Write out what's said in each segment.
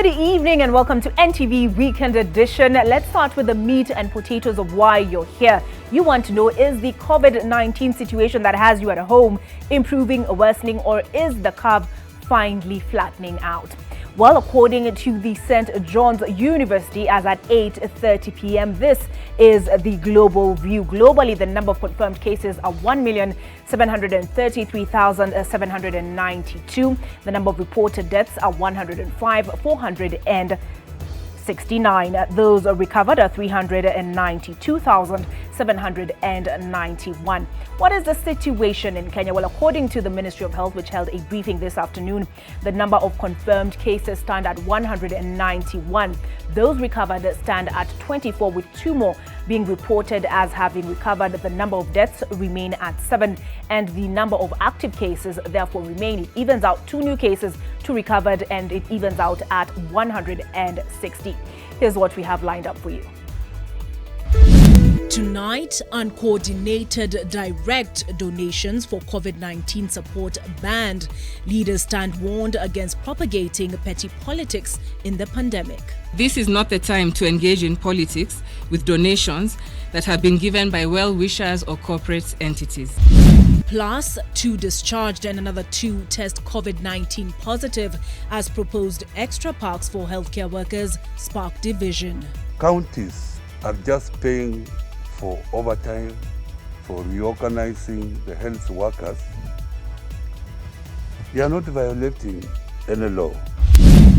Good evening and welcome to NTV Weekend Edition. Let's start with the meat and potatoes of why you're here. You want to know, is the COVID-19 situation that has you at home improving or worsening, or is the curve finally flattening out? Well, according to the St. John's University, as at 8:30 p.m., this is the global view. Globally, the number of confirmed cases are 1,733,792. The number of reported deaths are 105,469. Those recovered are 392,791. What is the situation in Kenya? Well, according to the Ministry of Health, which held a briefing this afternoon, the number of confirmed cases stand at 191. Those recovered stand at 24, with 2 more being reported as having recovered. The number of deaths remain at 7, and the number of active cases therefore remain. It evens out 2 new cases to recovered, and it evens out at 160. Here's what we have lined up for you. Tonight, uncoordinated direct donations for COVID-19 support banned. Leaders stand warned against propagating petty politics in the pandemic. This is not the time to engage in politics with donations that have been given by well-wishers or corporate entities. Plus, 2 discharged and another 2 test COVID-19 positive as proposed extra parks for healthcare workers spark division. Counties are just paying for overtime, for reorganizing the health workers. They are not violating any law.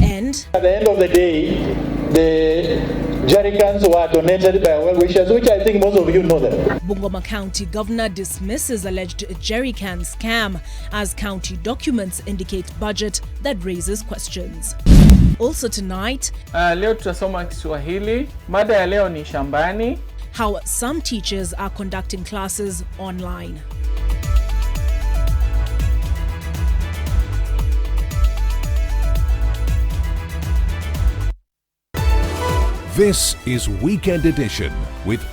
And at the end of the day, the jerrycans were donated by well-wishers, which I think most of you know them. Bungoma County Governor dismisses alleged jerrycan scam as county documents indicate budget that raises questions. Also tonight, leo tutasoma Kiswahili. Mada ya leo ni shambani. How some teachers are conducting classes online. This is Weekend Edition with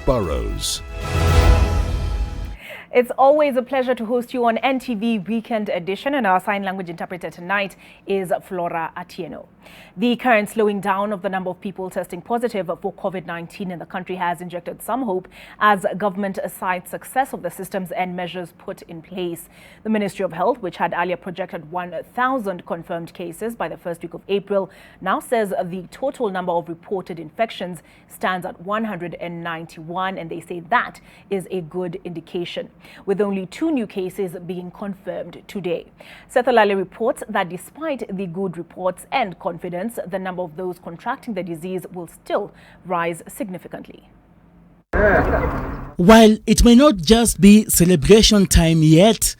Burrows. It's always a pleasure to host you on NTV Weekend Edition, and our sign language interpreter tonight is Flora Atieno. The current slowing down of the number of people testing positive for COVID-19 in the country has injected some hope as government cites success of the systems and measures put in place. The Ministry of Health, which had earlier projected 1,000 confirmed cases by the first week of April, now says the total number of reported infections stands at 191, and they say that is a good indication, with only 2 new cases being confirmed today. Seth Olale reports that despite the good reports and confidence, the number of those contracting the disease will still rise significantly. While it may not just be celebration time yet,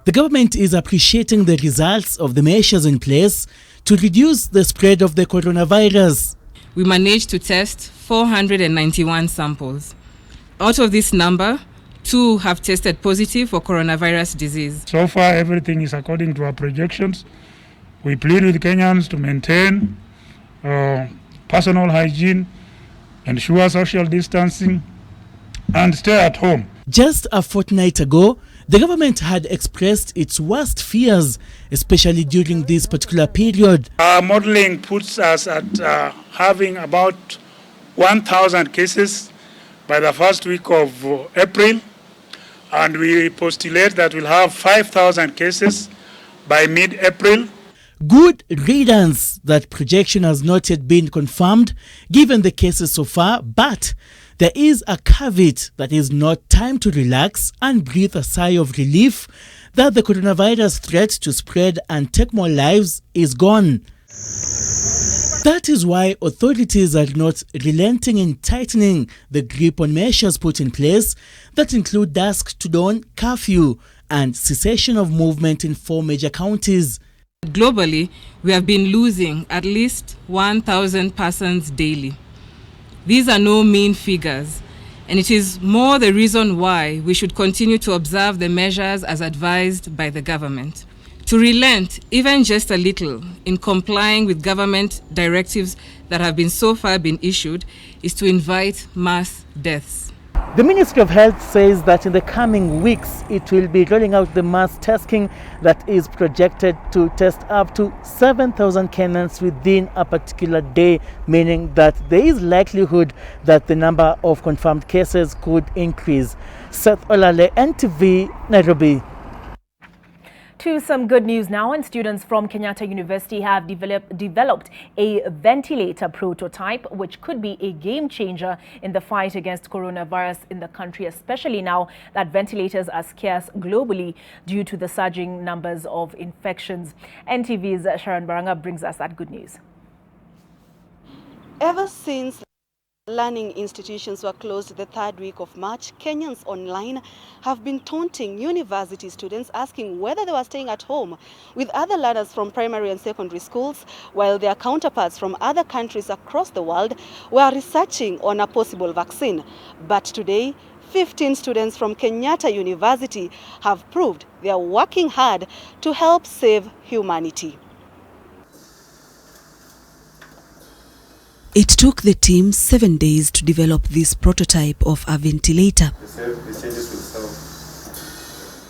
the government is appreciating the results of the measures in place to reduce the spread of the coronavirus. We managed to test 491 samples. Out of this number, 2 have tested positive for coronavirus disease. So far, everything is according to our projections. We plead with Kenyans to maintain personal hygiene, ensure social distancing, and stay at home. Just a fortnight ago, the government had expressed its worst fears, especially during this particular period. Our modeling puts us at having about 1,000 cases by the first week of April, and we postulate that we'll have 5,000 cases by mid-April. Good riddance that projection has not yet been confirmed given the cases so far, but there is a caveat that is not time to relax and breathe a sigh of relief that the coronavirus threat to spread and take more lives is gone. That is why authorities are not relenting in tightening the grip on measures put in place that include dusk to dawn curfew and cessation of movement in 4 major counties. Globally, we have been losing at least 1,000 persons daily. These are no mean figures, and it is more the reason why we should continue to observe the measures as advised by the government. To relent even just a little in complying with government directives that have been so far been issued is to invite mass deaths. The Ministry of Health says that in the coming weeks, it will be rolling out the mass testing that is projected to test up to 7,000 Kenyans within a particular day, meaning that there is likelihood that the number of confirmed cases could increase. Seth Olale, NTV, Nairobi. To some good news now, and students from Kenyatta University have developed a ventilator prototype, which could be a game changer in the fight against coronavirus in the country, especially now that ventilators are scarce globally due to the surging numbers of infections. NTV's Sharon Baranga brings us that good news. Ever since learning institutions were closed the third week of March, Kenyans online have been taunting university students, asking whether they were staying at home with other learners from primary and secondary schools, while their counterparts from other countries across the world were researching on a possible vaccine. But today, 15 students from Kenyatta University have proved they are working hard to help save humanity. It took the team 7 days to develop this prototype of a ventilator.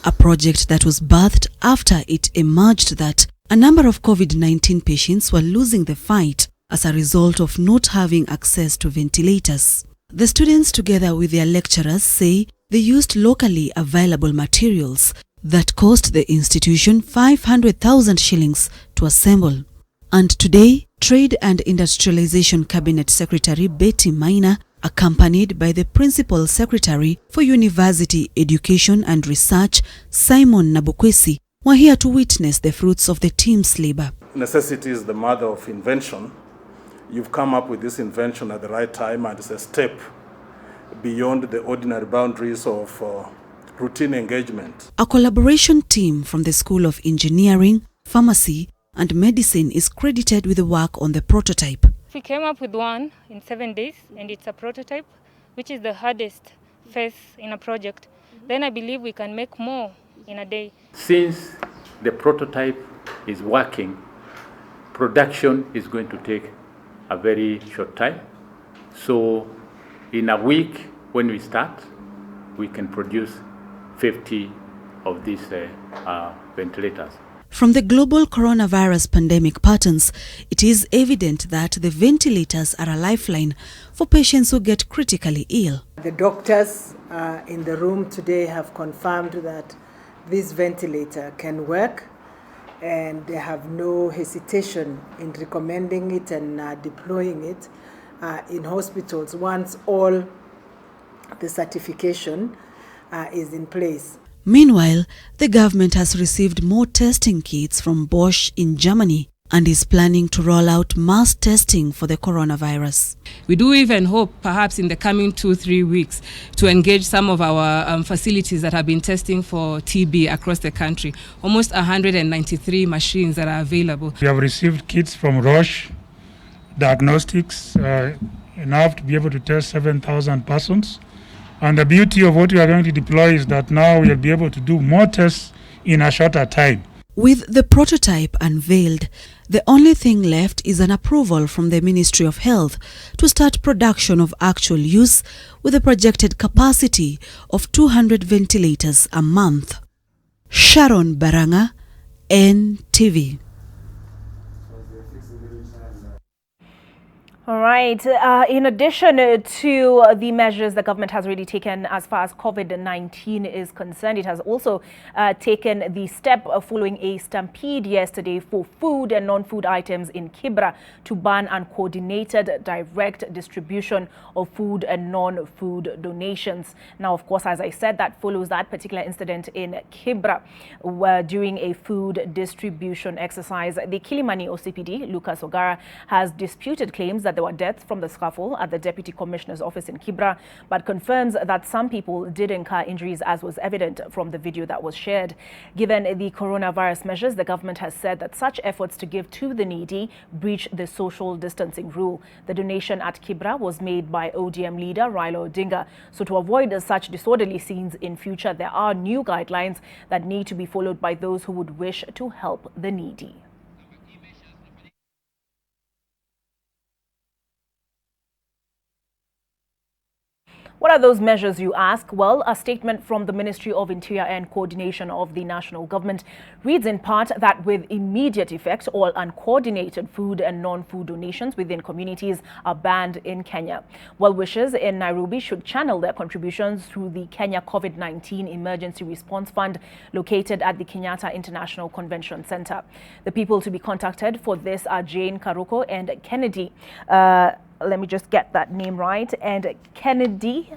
A project that was birthed after it emerged that a number of COVID-19 patients were losing the fight as a result of not having access to ventilators. The students, together with their lecturers, say they used locally available materials that cost the institution 500,000 shillings to assemble. And today, Trade and Industrialization Cabinet Secretary Betty Maina, accompanied by the Principal Secretary for University Education and Research, Simon Nabukwesi, were here to witness the fruits of the team's labor. Necessity is the mother of invention. You've come up with this invention at the right time, and it's a step beyond the ordinary boundaries of routine engagement. A collaboration team from the School of Engineering, Pharmacy, and Medicine is credited with the work on the prototype. We came up with one in 7 days, and it's a prototype, which is the hardest phase in a project. Then I believe we can make more in a day. Since the prototype is working, production is going to take a very short time. So in a week, when we start, we can produce 50 of these ventilators. From the global coronavirus pandemic patterns, it is evident that the ventilators are a lifeline for patients who get critically ill. The doctors in the room today have confirmed that this ventilator can work, and they have no hesitation in recommending it and deploying it in hospitals once all the certification is in place. Meanwhile, the government has received more testing kits from Bosch in Germany and is planning to roll out mass testing for the coronavirus. We do even hope perhaps in the coming 2-3 weeks to engage some of our facilities that have been testing for TB across the country. Almost 193 machines that are available. We have received kits from Roche Diagnostics, enough to be able to test 7,000 persons. And the beauty of what we are going to deploy is that now we'll be able to do more tests in a shorter time. With the prototype unveiled, the only thing left is an approval from the Ministry of Health to start production of actual use with a projected capacity of 200 ventilators a month. Sharon Baranga, NTV. All right. In addition to the measures the government has already taken as far as COVID-19 is concerned, it has also taken the step following a stampede yesterday for food and non-food items in Kibra to ban uncoordinated direct distribution of food and non-food donations. Now, of course, as I said, that follows that particular incident in Kibra where during a food distribution exercise, the Kilimani OCPD, Lucas Ogara, has disputed claims that there were deaths from the scuffle at the Deputy Commissioner's office in Kibra, but confirms that some people did incur injuries, as was evident from the video that was shared. Given the coronavirus measures, the government has said that such efforts to give to the needy breach the social distancing rule. The donation at Kibra was made by ODM leader Raila Odinga. So to avoid such disorderly scenes in future, there are new guidelines that need to be followed by those who would wish to help the needy. What are those measures, you ask? Well, a statement from the Ministry of Interior and Coordination of the National Government reads in part that with immediate effect, all uncoordinated food and non-food donations within communities are banned in Kenya. Well-wishers in Nairobi should channel their contributions through the Kenya COVID-19 Emergency Response Fund located at the Kenyatta International Convention Center. The people to be contacted for this are Jane Karuko and Kennedy. Let me just get that name right. And Kennedy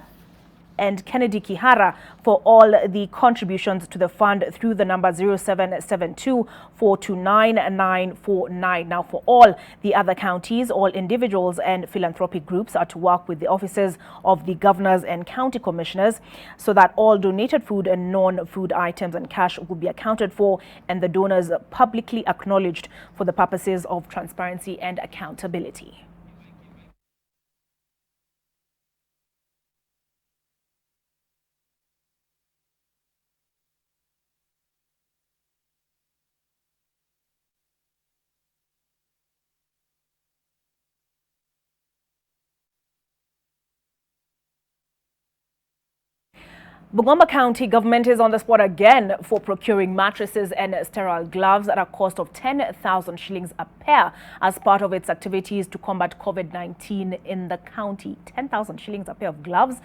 Kihara for all the contributions to the fund through the number 0772-429-949. Now, for all the other counties, all individuals and philanthropic groups are to work with the offices of the governors and county commissioners so that all donated food and non-food items and cash will be accounted for and the donors publicly acknowledged for the purposes of transparency and accountability. Bungoma County government is on the spot again for procuring mattresses and sterile gloves at a cost of 10,000 shillings a pair as part of its activities to combat COVID-19 in the county. 10,000 shillings a pair of gloves.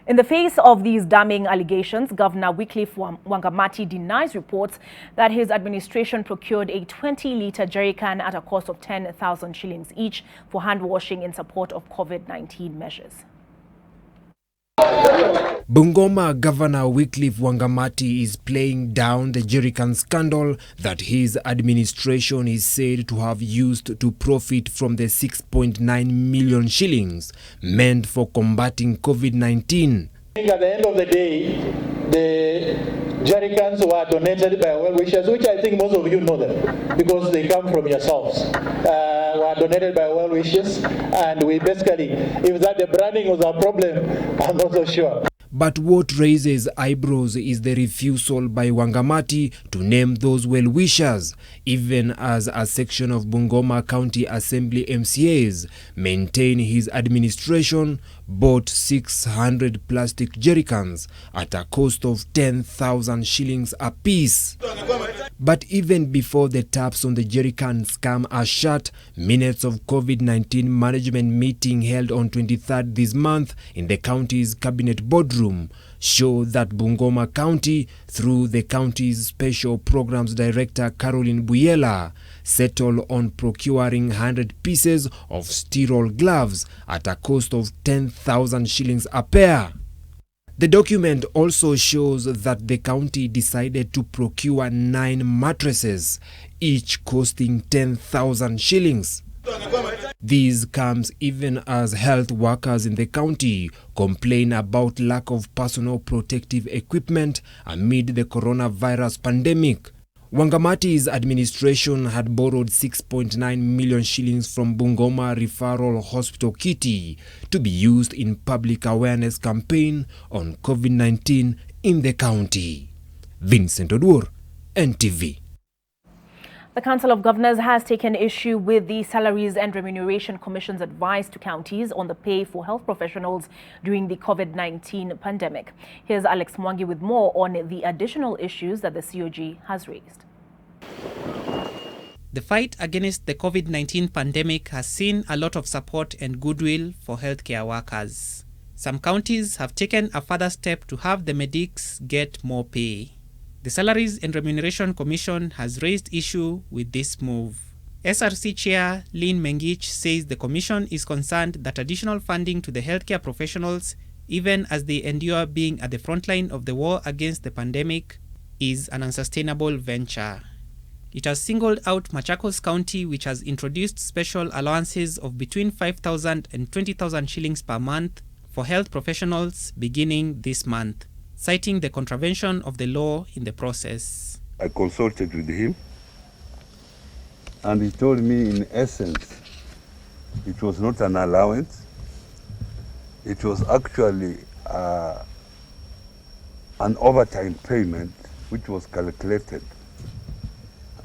In the face of these damning allegations, Governor Wycliffe Wangamati denies reports that his administration procured a 20-litre jerrycan at a cost of 10,000 shillings each for hand washing in support of COVID-19 measures. Bungoma Governor Wycliffe Wangamati is playing down the jerrycan scandal that his administration is said to have used to profit from the 6.9 million shillings meant for combating COVID-19. I think at the end of the day, the jerrycans were donated by well-wishers, which I think most of you know them because they come from yourselves. Were donated by well-wishers, and we basically, if that the branding was a problem, I'm not so sure. But what raises eyebrows is the refusal by Wangamati to name those well-wishers, even as a section of Bungoma County Assembly MCAs maintain his administration bought 600 plastic jerrycans at a cost of 10,000 shillings apiece. But even before the taps on the jerrycan scam are shut, minutes of COVID-19 management meeting held on 23rd this month in the county's cabinet boardroom show that Bungoma County, through the county's Special Programs Director Caroline Buyela, settled on procuring 100 pieces of sterile gloves at a cost of 10,000 shillings a pair. The document also shows that the county decided to procure 9 mattresses, each costing 10,000 shillings. This comes even as health workers in the county complain about lack of personal protective equipment amid the coronavirus pandemic. Wangamati's administration had borrowed 6.9 million shillings from Bungoma Referral Hospital Kitty to be used in public awareness campaign on COVID-19 in the county. Vincent Odur, NTV. The Council of Governors has taken issue with the Salaries and Remuneration Commission's advice to counties on the pay for health professionals during the COVID-19 pandemic. Here's Alex Mwangi with more on the additional issues that the COG has raised. The fight against the COVID-19 pandemic has seen a lot of support and goodwill for healthcare workers. Some counties have taken a further step to have the medics get more pay. The Salaries and Remuneration Commission has raised issue with this move. SRC Chair Lynn Mengich says the Commission is concerned that additional funding to the healthcare professionals, even as they endure being at the front line of the war against the pandemic, is an unsustainable venture. It has singled out Machakos County, which has introduced special allowances of between 5,000 and 20,000 shillings per month for health professionals beginning this month, citing the contravention of the law in the process. I consulted with him and he told me in essence it was not an allowance, it was actually an overtime payment which was calculated,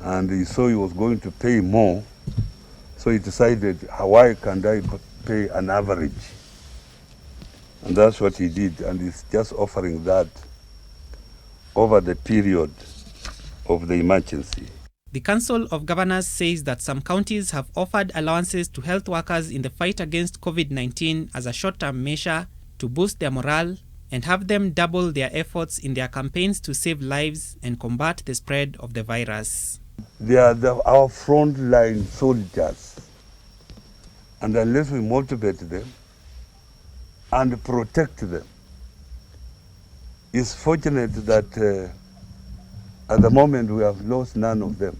and he saw he was going to pay more, so he decided, why can't I pay an average? And that's what he did, and he's just offering that over the period of the emergency. The Council of Governors says that some counties have offered allowances to health workers in the fight against COVID-19 as a short-term measure to boost their morale and have them double their efforts in their campaigns to save lives and combat the spread of the virus. They are our frontline soldiers, and unless we motivate them and protect them, it's fortunate that at the moment we have lost none of them.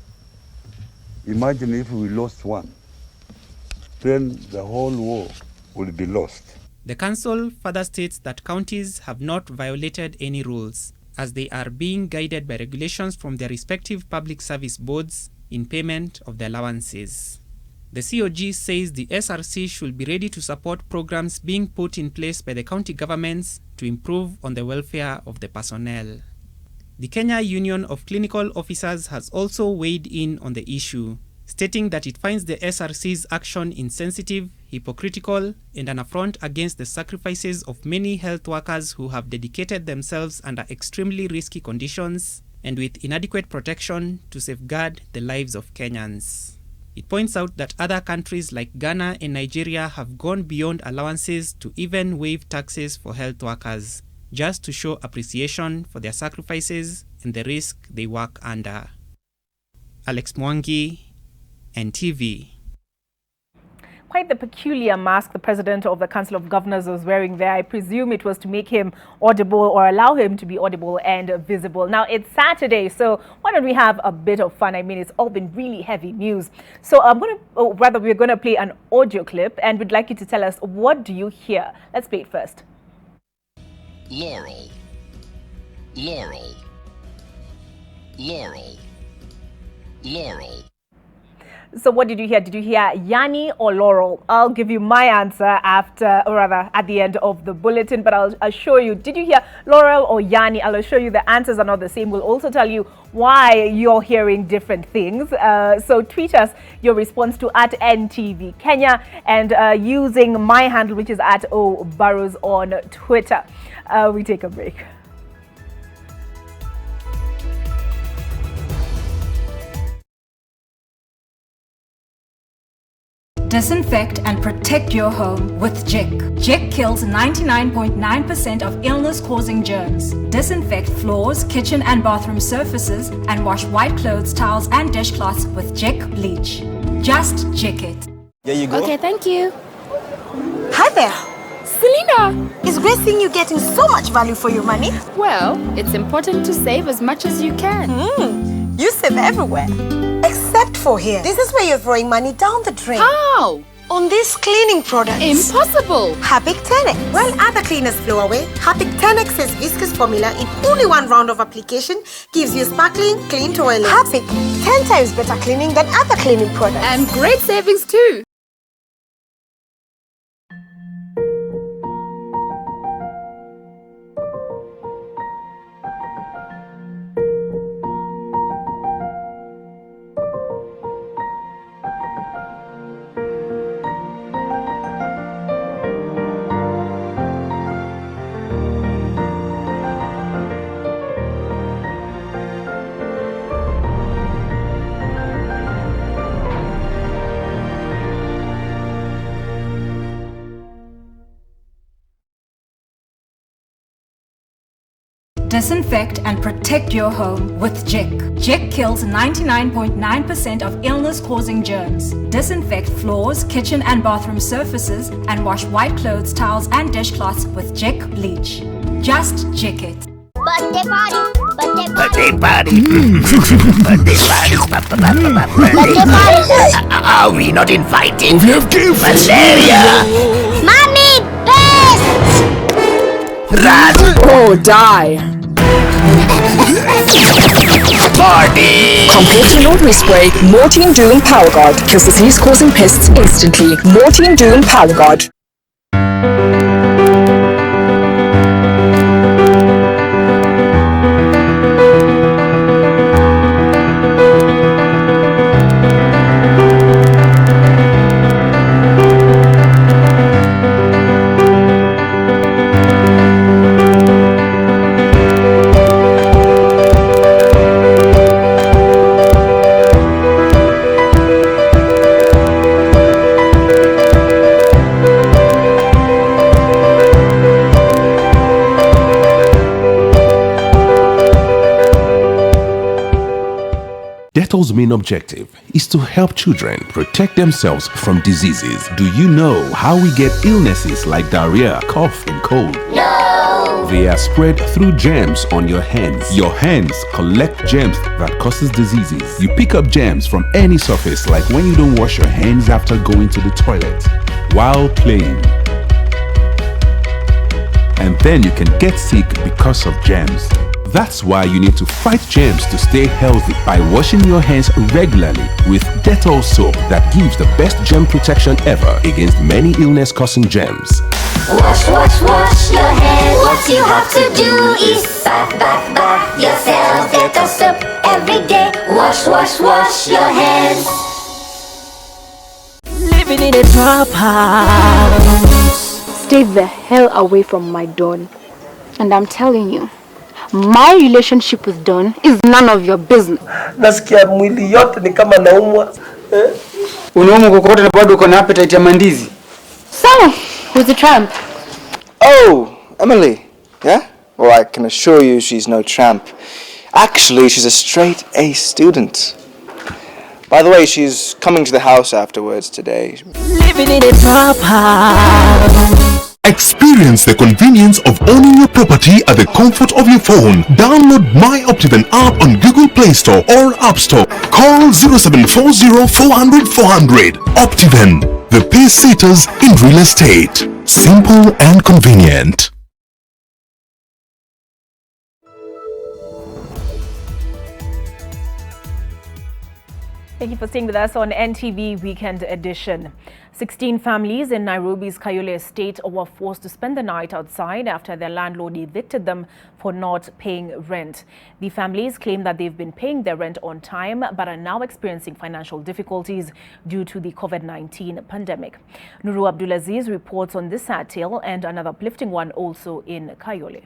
Imagine if we lost one, then the whole war would be lost. The council further states that counties have not violated any rules, as they are being guided by regulations from their respective public service boards in payment of the allowances. The COG says the SRC should be ready to support programs being put in place by the county governments to improve on the welfare of the personnel. The Kenya Union of Clinical Officers has also weighed in on the issue, stating that it finds the SRC's action insensitive, hypocritical, and an affront against the sacrifices of many health workers who have dedicated themselves under extremely risky conditions and with inadequate protection to safeguard the lives of Kenyans. It points out that other countries like Ghana and Nigeria have gone beyond allowances to even waive taxes for health workers, just to show appreciation for their sacrifices and the risk they work under. Alex Mwangi, NTV. Quite the peculiar mask the president of the Council of Governors was wearing there. I presume it was to make him audible or allow him to be audible and visible. Now, it's Saturday, so why don't we have a bit of fun? I mean, it's all been really heavy news. So we're going to play an audio clip, and we'd like you to tell us, what do you hear? Let's play it first. Laurel, Laurel, Laurel, Laurel. So what did you hear? Did you hear Yanny or Laurel? I'll give you my answer after, or rather at the end of the bulletin, but I'll assure you, did you hear Laurel or Yanny? I'll assure you the answers are not the same. We'll also tell you why you're hearing different things. So tweet us your response to @NTV Kenya and using my handle, which is @Burrows on Twitter. We take a break. Disinfect and protect your home with Jik. Jik kills 99.9% of illness-causing germs. Disinfect floors, kitchen and bathroom surfaces and wash white clothes, towels and dishcloths with Jik bleach. Just Jik it. There you go. Okay, thank you. Hi there. Selena, it's great seeing you getting so much value for your money. Well, it's important to save as much as you can. You save everywhere. Except for here. This is where you're throwing money down the drain. How? On these cleaning products. Impossible. Harpic 10X. While other cleaners flow away, Harpic 10X's viscous formula in only one round of application gives you sparkling, clean toilet. Harpic, 10 times better cleaning than other cleaning products. And great savings too. Disinfect and protect your home with Jik. Jik kills 99.9% of illness-causing germs. Disinfect floors, kitchen and bathroom surfaces and wash white clothes, towels and dishcloths with Jik bleach. Just Jik it. Birthday party! Birthday Birthday party! Birthday party! Are we not invited? We have gifts! Malaria! Mommy, best! Run! Or die! Party! Compared to Ordinary Spray, Mortein Doom Power Guard kills disease-causing pests instantly. Mortein Doom Power Guard. Dettol's main objective is to help children protect themselves from diseases. Do you know how we get illnesses like diarrhea, cough, and cold? No! They are spread through germs on your hands. Your hands collect germs that causes diseases. You pick up germs from any surface, like when you don't wash your hands after going to the toilet, while playing. And then you can get sick because of germs. That's why you need to fight germs to stay healthy by washing your hands regularly with Dettol soap that gives the best germ protection ever against many illness-causing germs. Wash, wash, wash your hands. What you have to do is bath, bath, bath yourself. Dettol soap every day. Wash, wash, wash your hands. Living in a trap house. Stay the hell away from my Don. And I'm telling you, my relationship with Don is none of your business. Nasikia mwili yote ni kama naumwa. Unaumwa kokote na bado uko na appetite ya mandizi. So, who's the tramp? Oh, Emily. Yeah? Well, I can assure you she's no tramp. Actually, she's a straight A student. By the way, she's coming to the house afterwards today. Living in a trap house. Experience the convenience of owning your property at the comfort of your phone. Download My Optiven app on Google Play Store or App Store. Call 0740 400 400. Optiven, the pace setters in real estate. Simple and convenient. Thank you for staying with us on NTV Weekend Edition. 16 families in Nairobi's Kayole estate were forced to spend the night outside after their landlord evicted them for not paying rent. The families claim that they've been paying their rent on time but are now experiencing financial difficulties due to the COVID-19 pandemic. Nuru Abdulaziz reports on this sad tale and another uplifting one also in Kayole.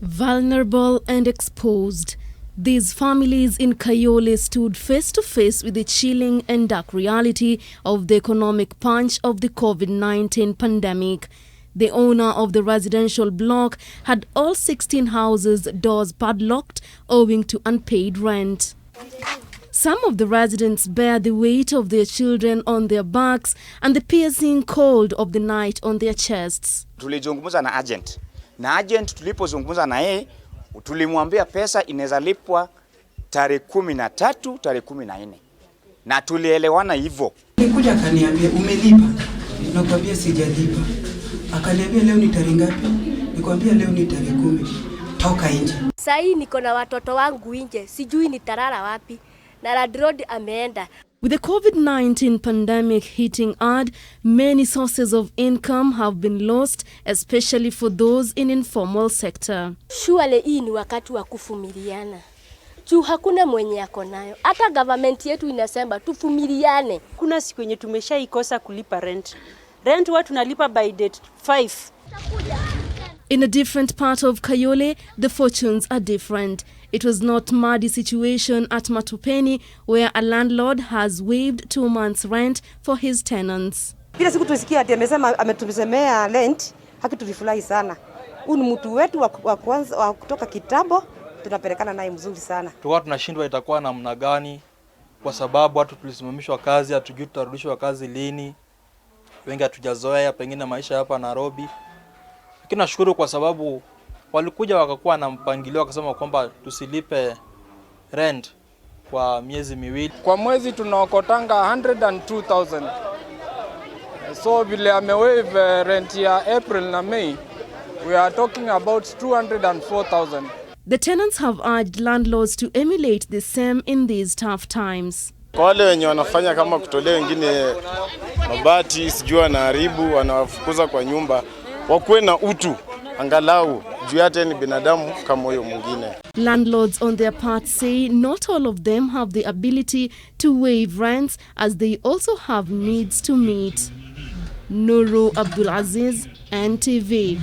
Vulnerable and exposed, these families in Kayole stood face to face with the chilling and dark reality of the economic punch of the COVID-19 pandemic. The owner of the residential block had all 16 houses' doors padlocked owing to unpaid rent. Some of the residents bear the weight of their children on their backs and the piercing cold of the night on their chests. Tulijungumza na agent tulipozungumza na yeye tulimwambia pesa inaweza lipwa tarehe 13, tarehe 14. Na tulielewana hivyo. Nilikuja akaniambia umelipa. Nakwambia sijalipa. Akaniambia leo ni tarehe ngapi? Nikwambia leo ni tarehe 10. Toka nje. Sasa niko na watoto wangu nje. Sijui nitalala wapi. Na landlord ameenda. With the COVID-19 pandemic hitting hard, many sources of income have been lost, especially for those in informal sector. Surely hii ni wakati wa kuvumiliana. Juu hakuna mwenye yako nayo. Hata government yetu inasema tuvumiliane. Kuna siku yenye tumeshaikosa kulipa rent. Rent watu tunalipa by date 5. In a different part of Kayole, the fortunes are different. It was not muddy situation at Matupeni, where a landlord has waived 2 months' rent for his tenants. Bila siku tusikia ati amesema ametusemea rent, haki tulifurahi sana. Huyu ni mtu wetu wa kwanza wa kutoka kitambo, tunapelekana naye mzuri sana. Tuwa tunashindwa itakuwa namna gani kwa sababu watu tulisimamishwa kazi, hatujui tutarudishwa kazi lini. Wengi hatujazoea pengine maisha hapa Nairobi. Lakini nashukuru kwa sababu walikuja wakakuwa na mpangilio wakasema kwamba tusilipe rent kwa miezi miwili. Kwa mwezi tunaokotanga 102,000. So vile amewaive rent ya April na May, we are talking about 204,000. The tenants have urged landlords to emulate the same in these tough times. Kwa wale wenye wanafanya kama kutolea wengine mabati, sijua na haribu, wanawafukuza kwa nyumba, wakuwe na utu, angalau juu yake ni binadamu kama huyo mwingine. Landlords on their part say not all of them have the ability to waive rents as they also have needs to meet. Nuru Abdulaziz, NTV.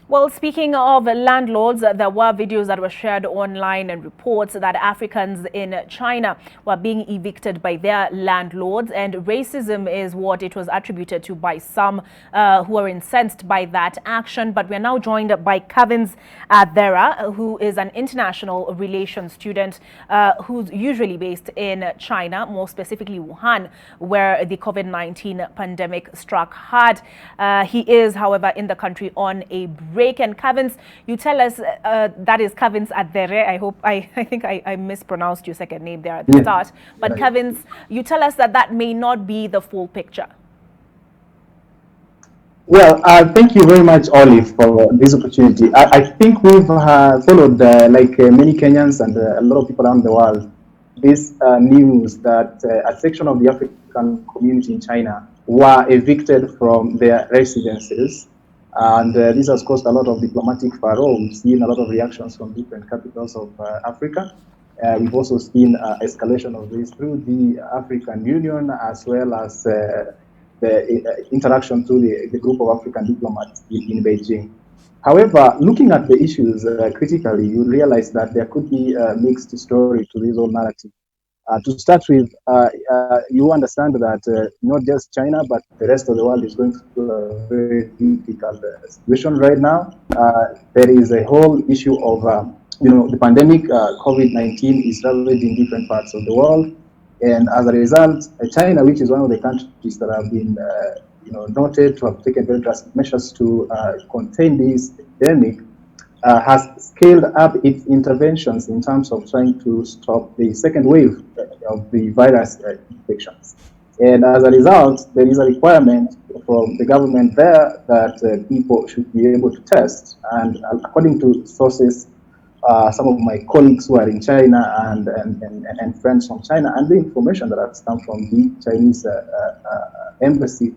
Well, speaking of landlords, there were videos that were shared online and reports that Africans in China were being evicted by their landlords, and racism is what it was attributed to by some who are incensed by that action. But we're now joined by Kavins Adera, who is an international relations student who's usually based in China, more specifically Wuhan, where the COVID-19 pandemic struck hard. He is, however, in the country on a break. And Kavins, you tell us, that is Kavins Adere. I think I mispronounced your second name there at the start. But Kavins, you tell us that may not be the full picture. Well, thank you very much, Olive, for this opportunity. I think we've followed, like many Kenyans and a lot of people around the world, this news that a section of the African community in China were evicted from their residences. And this has caused a lot of diplomatic furore. We've seen a lot of reactions from different capitals of Africa. We've also seen escalation of this through the African Union, as well as the interaction through the group of African diplomats in Beijing. However, looking at the issues critically, you realize that there could be a mixed story to this whole narrative. To start with, you understand that not just China, but the rest of the world is going through a very difficult situation right now. There is a whole issue of, the pandemic, COVID-19 is ravaging different parts of the world. And as a result, China, which is one of the countries that have been, noted to have taken very drastic measures to contain this epidemic, has scaled up its interventions in terms of trying to stop the second wave of the virus infections. And as a result, there is a requirement from the government there that people should be able to test. And according to sources, some of my colleagues who are in China and friends from China, and the information that has come from the Chinese embassy,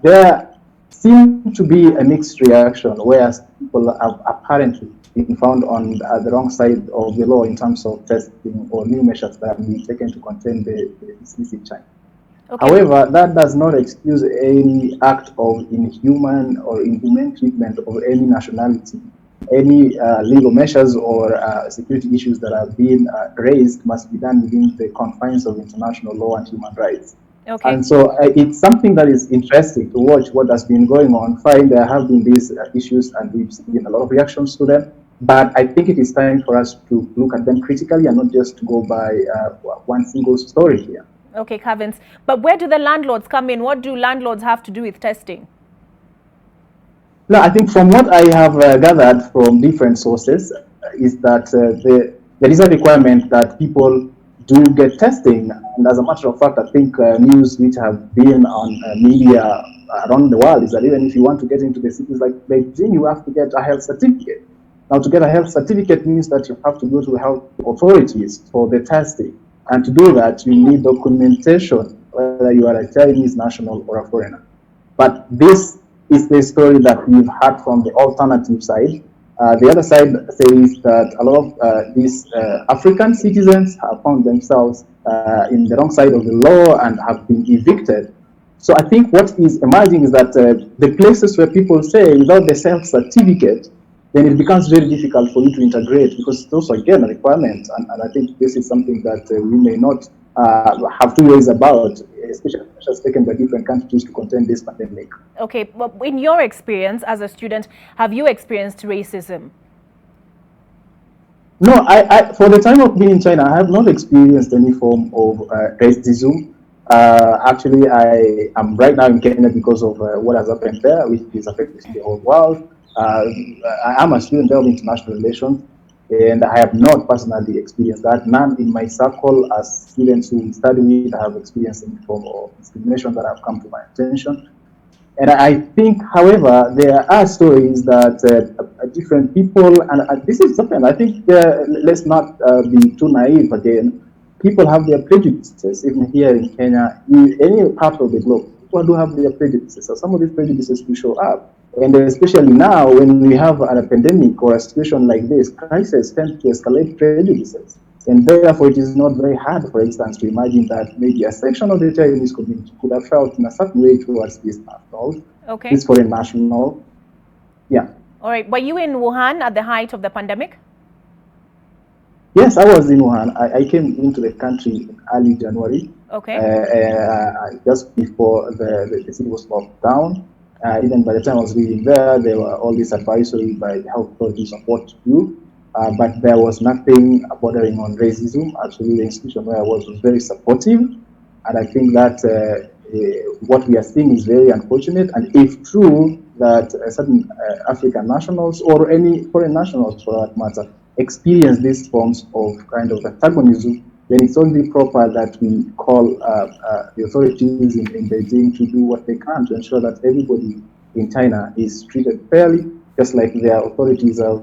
there seems to be a mixed reaction, whereas people have apparently been found on the wrong side of the law in terms of testing or new measures that have been taken to contain the disease in China. Okay. However, that does not excuse any act of inhuman or inhumane treatment of any nationality. Any legal measures or security issues that have been raised must be done within the confines of international law and human rights. Okay. And so it's something that is interesting to watch what has been going on. Fine, there have been these issues and we've seen a lot of reactions to them, but I think it is time for us to look at them critically and not just to go by one single story here. Okay, Kavins, but where do the landlords come in? What do landlords have to do with testing? No, I think from what I have gathered from different sources is that there is a requirement that people do get testing. And as a matter of fact, I think news which have been on media around the world is that even if you want to get into the cities like Beijing, you have to get a health certificate. Now, to get a health certificate means that you have to go to the health authorities for the testing. And to do that, you need documentation, whether you are a Chinese national or a foreigner. But this is the story that we've heard from the alternative side. The other side says that a lot of these African citizens have found themselves in the wrong side of the law and have been evicted. So I think what is emerging is that the places where people say without the self-certificate, then it becomes very difficult for you to integrate because it's also, again, a requirement. And I think this is something that we may not have two ways about, especially measures taken by different countries to contain this pandemic. Okay, well, in your experience as a student, have you experienced racism? No, I for the time of being in China, I have not experienced any form of racism. Actually, I am right now in Kenya because of what has happened there, which is affecting the whole world. I am a student of international relations, and I have not personally experienced that. None in my circle as students who study with have experienced any form of discrimination that have come to my attention. And I think, however, there are stories that different people, and this is something I think, let's not be too naive again. People have their prejudices, even here in Kenya, in any part of the globe. People do have their prejudices, so some of these prejudices will show up. And especially now, when we have a pandemic or a situation like this, crises tend to escalate prejudices. And therefore, it is not very hard, for instance, to imagine that maybe a section of the Chinese community could have felt in a certain way towards this national, this foreign national. Yeah. All right. Were you in Wuhan at the height of the pandemic? Yes, I was in Wuhan. I came into the country in early January. Okay. Just before the city was locked down. Even by the time I was leaving there were all these advisory by the health authorities on what to do. But there was nothing bordering on racism. Actually, the institution where I was very supportive. And I think that what we are seeing is very unfortunate. And if true that certain African nationals or any foreign nationals for that matter experience these forms of kind of antagonism, then it's only proper that we call the authorities in Beijing to do what they can to ensure that everybody in China is treated fairly, just like their authorities have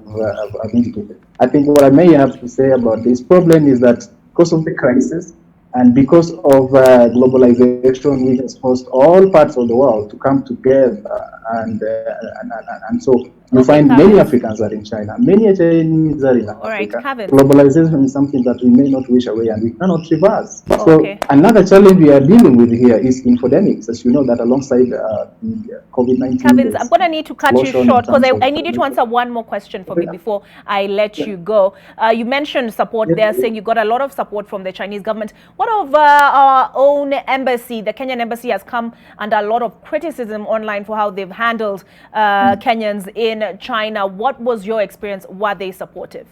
indicated. I think what I may have to say about this problem is that because of the crisis and because of globalization, which has forced all parts of the world to come together, and so you find many Africans are in China, many Chinese are in Africa. Globalization is something that we may not wish away and we cannot reverse. So another challenge we are dealing with here is infodemics, as you know, that alongside the COVID-19. Kavins, I'm going to need to cut you short because I need you to answer one more question for me before I let you go. You mentioned support there, saying you got a lot of support from the Chinese government. What of our own embassy? The Kenyan embassy has come under a lot of criticism online for how they've handled Kenyans in China. What was your experience? Were they supportive?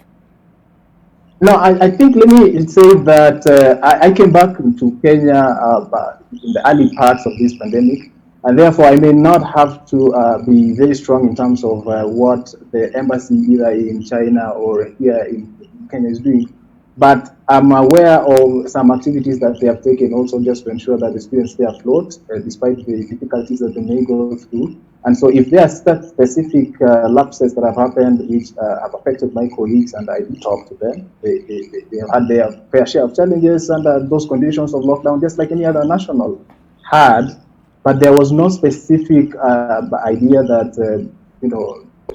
No, I think let me say that I came back to Kenya in the early parts of this pandemic, and therefore I may not have to be very strong in terms of what the embassy either in China or here in Kenya is doing. But I'm aware of some activities that they have taken also just to ensure that the students stay afloat, despite the difficulties that they may go through. And so if there are specific lapses that have happened which have affected my colleagues and I do talk to them, they have had their fair share of challenges under those conditions of lockdown, just like any other national had. But there was no specific idea that,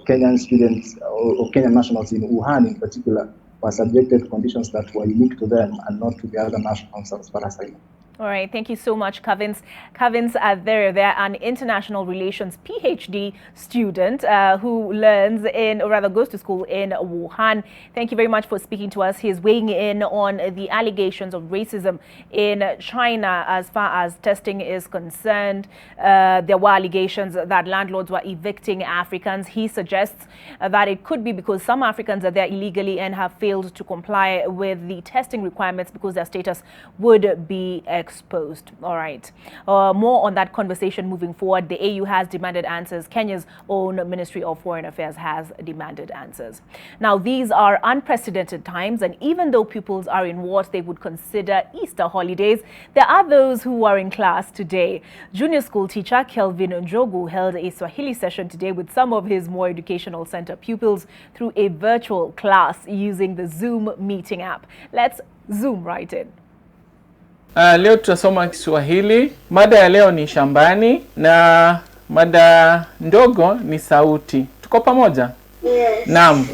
Kenyan students or Kenyan nationals in Wuhan in particular were subjected to conditions that were unique to them and not to the other nationals as far as I know. All right, thank you so much, Kavins. Kavins, they're an international relations PhD student who learns in, or rather goes to school in Wuhan. Thank you very much for speaking to us. He's weighing in on the allegations of racism in China as far as testing is concerned. There were allegations that landlords were evicting Africans. He suggests that it could be because some Africans are there illegally and have failed to comply with the testing requirements because their status would be exposed. All right. More on that conversation moving forward. The AU has demanded answers. Kenya's own Ministry of Foreign Affairs has demanded answers. Now, these are unprecedented times, and even though pupils are in what they would consider Easter holidays, there are those who are in class today. Junior school teacher Kelvin Njogu held a Swahili session today with some of his more educational center pupils through a virtual class using the Zoom meeting app. Let's zoom right in. Leo tutasoma Kiswahili. Mada ya leo ni shambani na mada ndogo ni sauti. Tuko pamoja? Yes. Naam.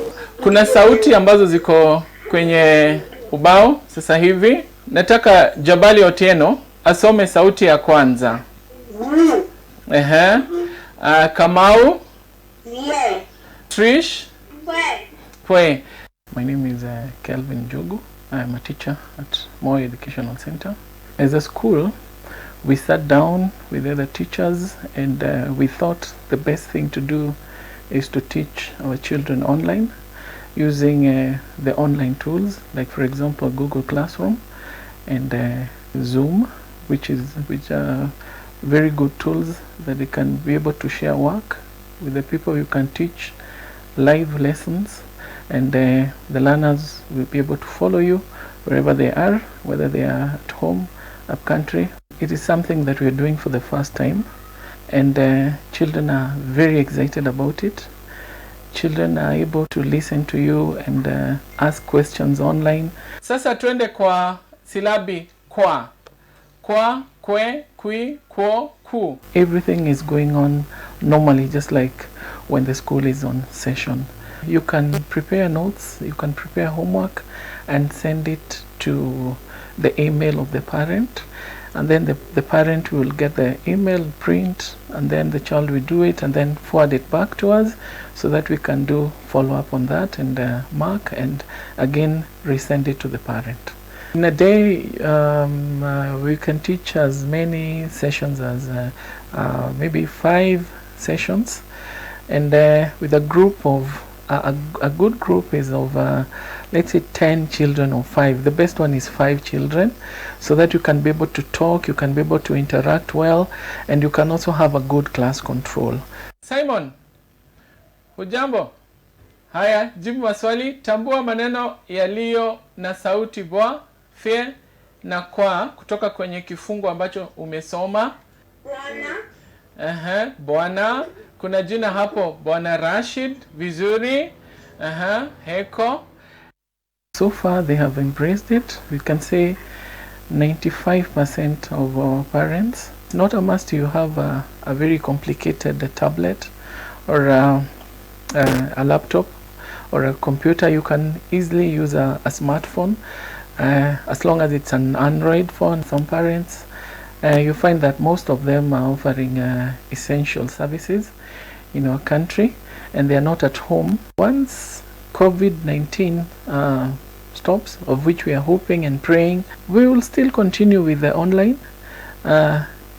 Kuna sauti ambazo ziko kwenye ubao sasa hivi. Nataka Jabali Otieno asome sauti ya kwanza. Kamau. Yeah. Trish. Pwe. My name is Kelvin Njogu. I am a teacher at Moi Educational Center. As a school, we sat down with other teachers and we thought the best thing to do is to teach our children online using the online tools, like for example Google Classroom and Zoom, which are very good tools that they can be able to share work with the people. You can teach live lessons and the learners will be able to follow you wherever they are, whether they are at home, up country. It is something that we are doing for the first time, and children are very excited about it. Children are able to listen to you and ask questions online. Sasa tuende kwa silabi kwa. Kwa, kwe, kui, kwo, ku. Everything is going on normally, just like when the school is on session. You can prepare notes, you can prepare homework and send it to the email of the parent. and then the parent will get the email, print, and then the child will do it and then forward it back to us so that we can do follow-up on that and mark and again resend it to the parent. In a day, we can teach as many sessions as maybe 5 sessions, and with a group of a good group is of let's say 10 children or 5. The best one is 5 children, so that you can be able to talk, you can be able to interact well, and you can also have a good class control. Simon, hujambo? Haya, jibu maswali. Tambua maneno yaliyo na sauti bwa, fe na kwa kutoka kwenye kifungu ambacho umesoma. Bwana. Bwana. Kuna jina hapo, Bwana Rashid. Vizuri. Heko. So far they have embraced it. We can say 95% of our parents. It's not a must you have a very complicated tablet or a laptop or a computer. You can easily use a smartphone as long as it's an Android phone. Some parents, you find that most of them are offering essential services in our country, and they are not at home. Once COVID-19 stops, of which we are hoping and praying, we will still continue with the online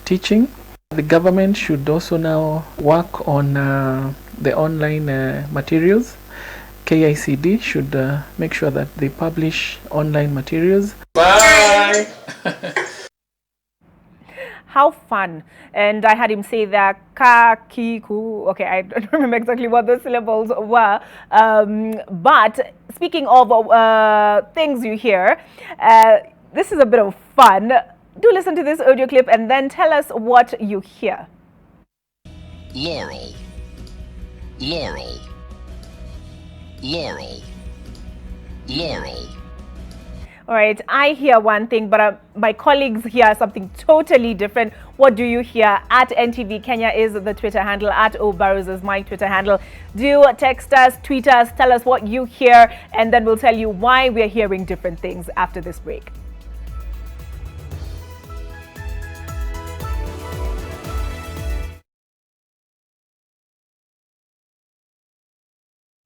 teaching. The government should also now work on the online materials. KICD should make sure that they publish online materials. Bye! How fun. And I had him say that ka, ki, ku. Okay, I don't remember exactly what those syllables were. But speaking of things you hear, this is a bit of fun. Do listen to this audio clip and then tell us what you hear. Laurel. Laurel. Laurel. Laurel. All right, I hear one thing, but my colleagues hear something totally different. What do you hear? At NTV Kenya is the Twitter handle. At Burrows is my Twitter handle. Do text us, tweet us, tell us what you hear, and then we'll tell you why we're hearing different things after this break.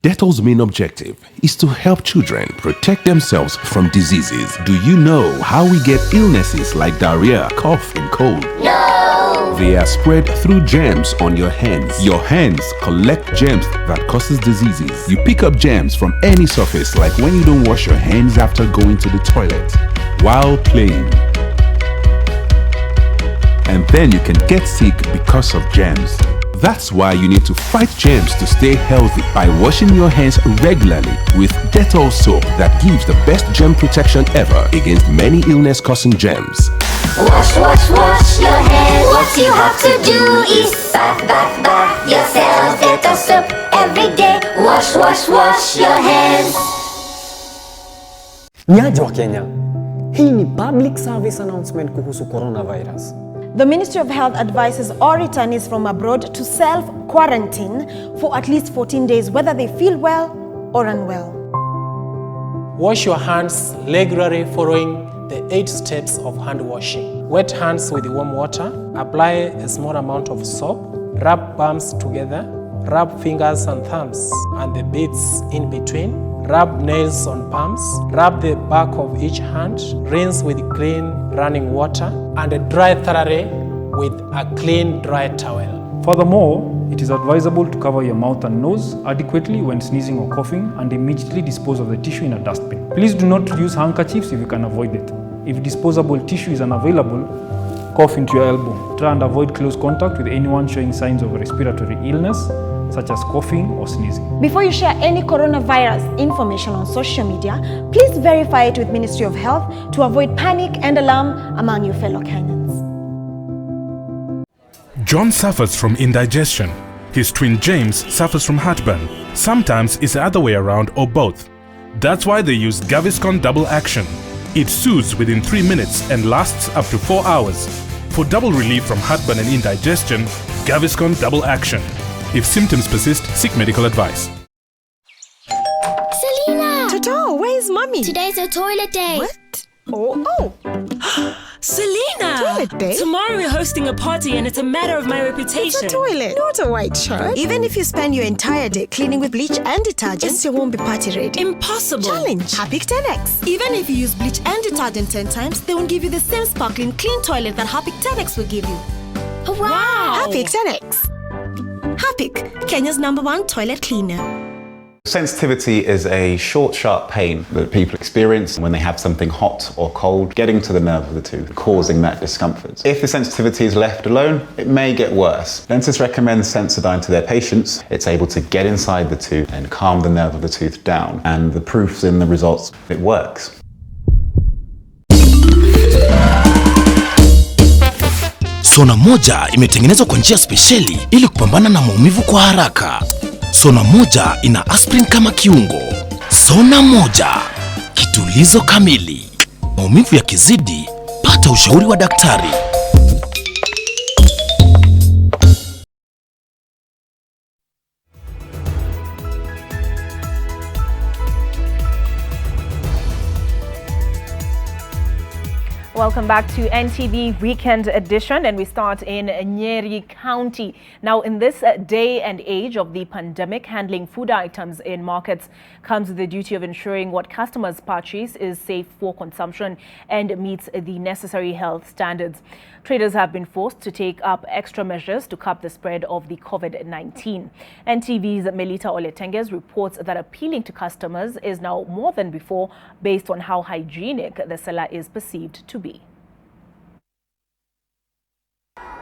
Dettol's main objective is to help children protect themselves from diseases. Do you know how we get illnesses like diarrhea, cough, and cold? No! They are spread through germs on your hands. Your hands collect germs that causes diseases. You pick up germs from any surface, like when you don't wash your hands after going to the toilet, while playing. And then you can get sick because of germs. That's why you need to fight germs to stay healthy by washing your hands regularly with Dettol soap that gives the best germ protection ever against many illness-causing germs. Wash, wash, wash your hands. What you have to do is bath, bath, bath yourself. Dettol soap every day. Wash, wash, wash your hands. Nyaja wa Kenya, hii ni public service announcement kuhusu coronavirus. The Ministry of Health advises all returnees from abroad to self-quarantine for at least 14 days, whether they feel well or unwell. Wash your hands regularly following the 8 steps of hand washing. Wet hands with warm water. Apply a small amount of soap. Rub palms together. Rub fingers and thumbs and the beads in between. Rub nails on palms. Rub the back of each hand. Rinse with clean running water and dry thoroughly with a clean dry towel. Furthermore, it is advisable to cover your mouth and nose adequately when sneezing or coughing and immediately dispose of the tissue in a dustbin. Please do not use handkerchiefs if you can avoid it. If disposable tissue is unavailable, cough into your elbow. Try and avoid close contact with anyone showing signs of respiratory illness, such as coughing or sneezing. Before you share any coronavirus information on social media, please verify it with Ministry of Health to avoid panic and alarm among your fellow Kenyans. John suffers from indigestion. His twin James suffers from heartburn. Sometimes it's the other way around or both. That's why they use Gaviscon Double Action. It soothes within 3 minutes and lasts up to 4 hours. For double relief from heartburn and indigestion, Gaviscon Double Action. If symptoms persist, seek medical advice. Selena! Toto, where's mommy? Today's a toilet day. What? Oh. Selena! Toilet, babe. Tomorrow we're hosting a party and it's a matter of my reputation. It's a toilet, not a white shirt. Even if you spend your entire day cleaning with bleach and detergent, it still won't be party ready. Impossible. Challenge. Harpic 10X. Even if you use bleach and detergent 10 times, they won't give you the same sparkling clean toilet that Harpic 10X will give you. Wow! Harpic 10X. Harpic, Kenya's #1 toilet cleaner. Sensitivity is a short, sharp pain that people experience when they have something hot or cold getting to the nerve of the tooth, causing that discomfort. If the sensitivity is left alone, it may get worse. Dentists recommend Sensodyne to their patients. It's able to get inside the tooth and calm the nerve of the tooth down, and the proof's in the results. It works. Sona moja imetengenezwa kwa njia spesheli ili kupambana na maumivu kwa haraka. Sona moja ina aspirin kama kiungo. Sona moja, kitulizo kamili. Maumivu yakizidi, pata ushauri wa daktari. Welcome back to NTV Weekend Edition, and we start in Nyeri County. Now, in this day and age of the pandemic, handling food items in markets comes with the duty of ensuring what customers purchase is safe for consumption and meets the necessary health standards. Traders have been forced to take up extra measures to curb the spread of the COVID-19. NTV's Melita Oletenges reports that appealing to customers is now more than before based on how hygienic the seller is perceived to be.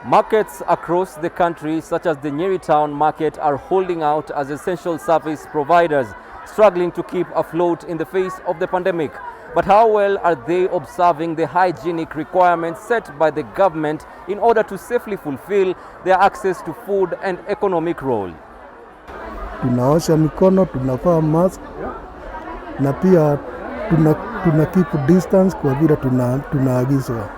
Markets across the country, such as the Nyeri Town Market, are holding out as essential service providers, struggling to keep afloat in the face of the pandemic. But how well are they observing the hygienic requirements set by the government in order to safely fulfill their access to food and economic role? Tunaosha mikono, tunavaa mask, na pia tuna keep distance kwa vile tunaagizwa.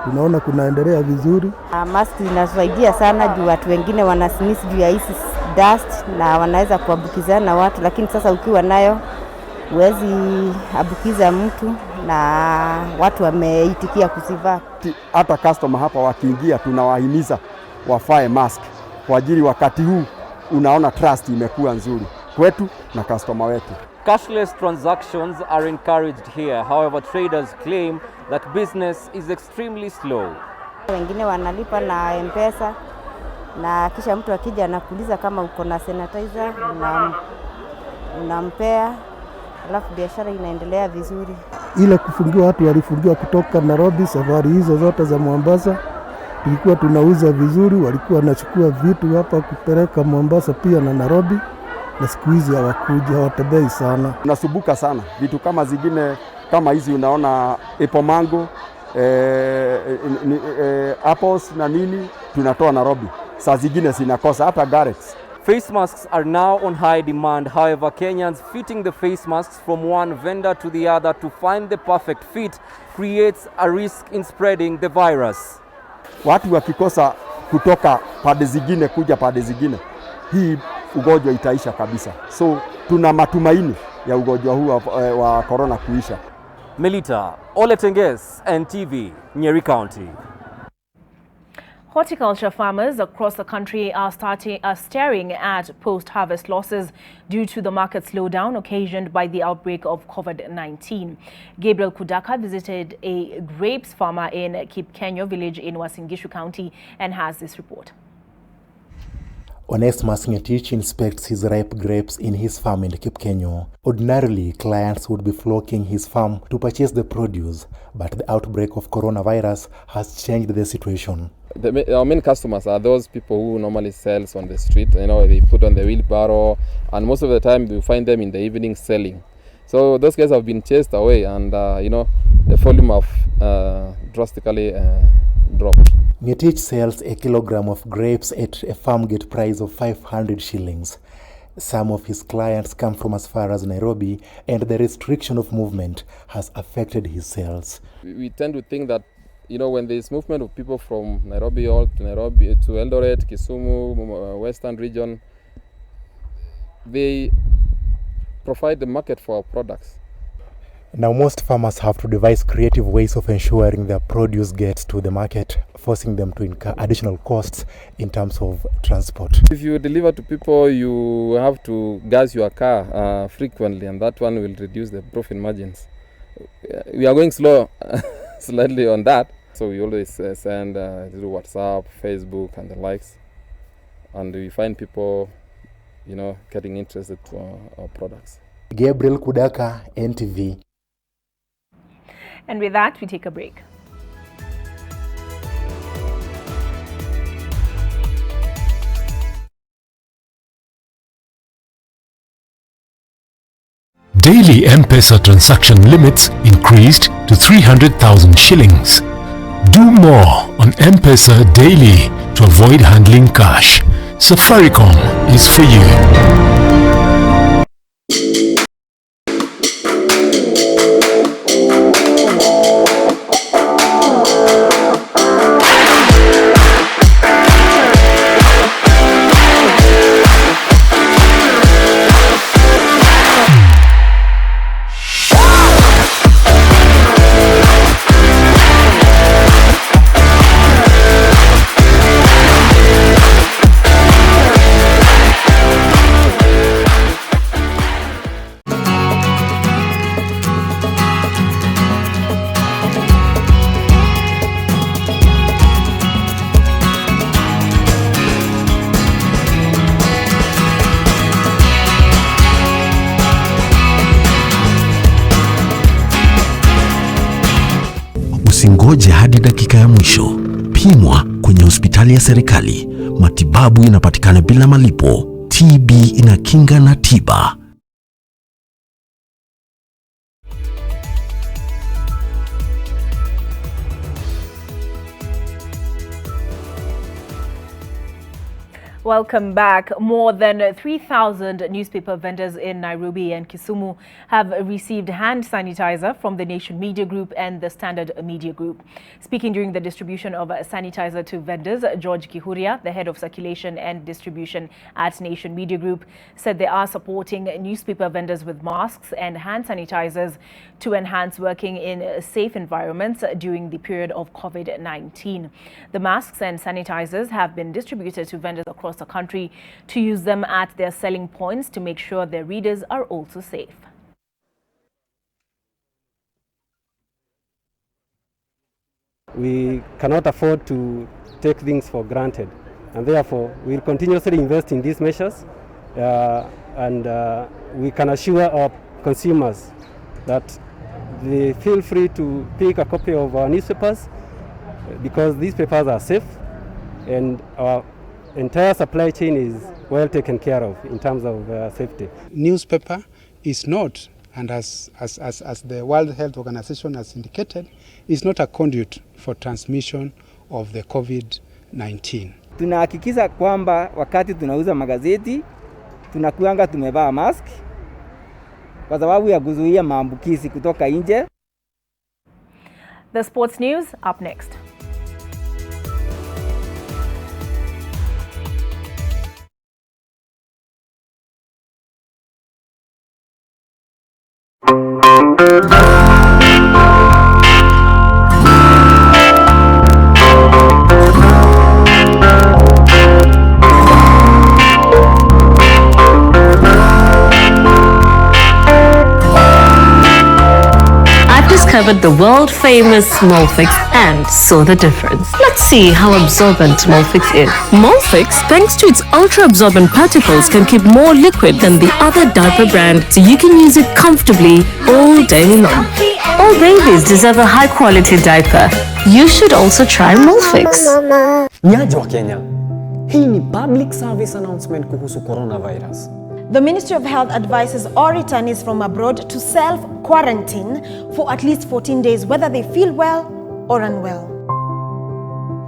Tunaona kunaendelea vizuri. Mask inasaidia sana juu watu wengine wanasneeze juu ya hizi dust na wanaweza kuambukizana na watu, lakini sasa ukiwa nayo huwezi ambukiza mtu na watu wameitikia kuzivaa. Hata customer hapa wakiingia tunawahimiza wafae mask kwa ajili wakati huu unaona trust imekuwa nzuri kwetu na customer wetu. Cashless transactions are encouraged here. However, traders claim that business is extremely slow. Wengine wanalipa na M-Pesa na kisha mtu akija anakuuliza kama uko na sanitizer unampea, alafu biashara inaendelea vizuri. Ile kufungiwa, watu walifungiwa kutoka Nairobi, safari hizo zote za Mombasa tulikuwa tunauza vizuri, walikuwa wanachukua vitu hapa kupeleka Mombasa pia na Nairobi, na siku hizi hawatembei sana. Tunasumbuka sana vitu kama zingine kama hizi, unaona apple mango, apples na nini tunatoa Nairobi, saa zingine zinakosa hata garrets. Face masks are now on high demand. However, Kenyans fitting the face masks from one vendor to the other to find the perfect fit creates a risk in spreading the virus. Watu wakikosa kutoka pande zingine kuja pande zingine, hii ugonjwa itaisha kabisa. So tuna matumaini ya ugonjwa huu wa corona kuisha. Melita Oletenges, NTV, Nyeri County. Horticulture farmers across the country are staring at post-harvest losses due to the market slowdown occasioned by the outbreak of COVID-19. Gabriel Kudaka visited a grapes farmer in Kipkenyo village in Uasin Gishu County and has this report. Onesmus Ngetich inspects his ripe grapes in his farm in Kipkenyo. Ordinarily, clients would be flocking his farm to purchase the produce, but the outbreak of coronavirus has changed the situation. Our main customers are those people who normally sell on the street. You know, they put on the wheelbarrow, and most of the time you find them in the evening selling. So those guys have been chased away, and you know, the volume have drastically dropped. Ngetich sells a kilogram of grapes at a farm gate price of 500 shillings. Some of his clients come from as far as Nairobi, and the restriction of movement has affected his sales. We tend to think that, you know, when there's movement of people from Nairobi to Eldoret, Kisumu, Western region, they provide the market for our products. Now, most farmers have to devise creative ways of ensuring their produce gets to the market, forcing them to incur additional costs in terms of transport. If you deliver to people, you have to gas your car frequently, and that one will reduce the profit margins. We are going slow slightly on that, so we always send through WhatsApp, Facebook, and the likes, and we find people, getting interested to our products. Gabriel Kudaka, NTV. And with that, we take a break. Daily M-Pesa transaction limits increased to 300,000 shillings. Do more on M-Pesa daily to avoid handling cash. Safaricom is for you. Usingoje hadi dakika ya mwisho. Pimwa kwenye hospitali ya serikali. Matibabu inapatikana bila malipo. TB inakinga na tiba. Welcome back. More than 3,000 newspaper vendors in Nairobi and Kisumu have received hand sanitizer from the Nation Media Group and the Standard Media Group. Speaking during the distribution of sanitizer to vendors, George Kihuria, the head of circulation and distribution at Nation Media Group, said they are supporting newspaper vendors with masks and hand sanitizers to enhance working in safe environments during the period of COVID-19. The masks and sanitizers have been distributed to vendors across the country to use them at their selling points to make sure their readers are also safe. We cannot afford to take things for granted, and therefore we will continuously invest in these measures, and we can assure our consumers that they feel free to pick a copy of our newspapers because these papers are safe and our entire supply chain is well taken care of in terms of safety. Newspaper is not, and as the World Health Organization has indicated, is not a conduit for transmission of the COVID-19. Tunahakikisha kwamba wakati tunauza magazeti tunakuanga tumevaa mask kwa sababu ya kuzuia maambukizi kutoka nje. The sports news up next. Discovered the world-famous Molfix and saw the difference. Let's see how absorbent Molfix is. Molfix, thanks to its ultra-absorbent particles, can keep more liquid than the other diaper brand, so you can use it comfortably all day long. All babies deserve a high-quality diaper. You should also try Molfix. Nyaje wa Kenya. Hii ni public service announcement kuhusu coronavirus. The Ministry of Health advises all returnees from abroad to self-quarantine for at least 14 days, whether they feel well or unwell.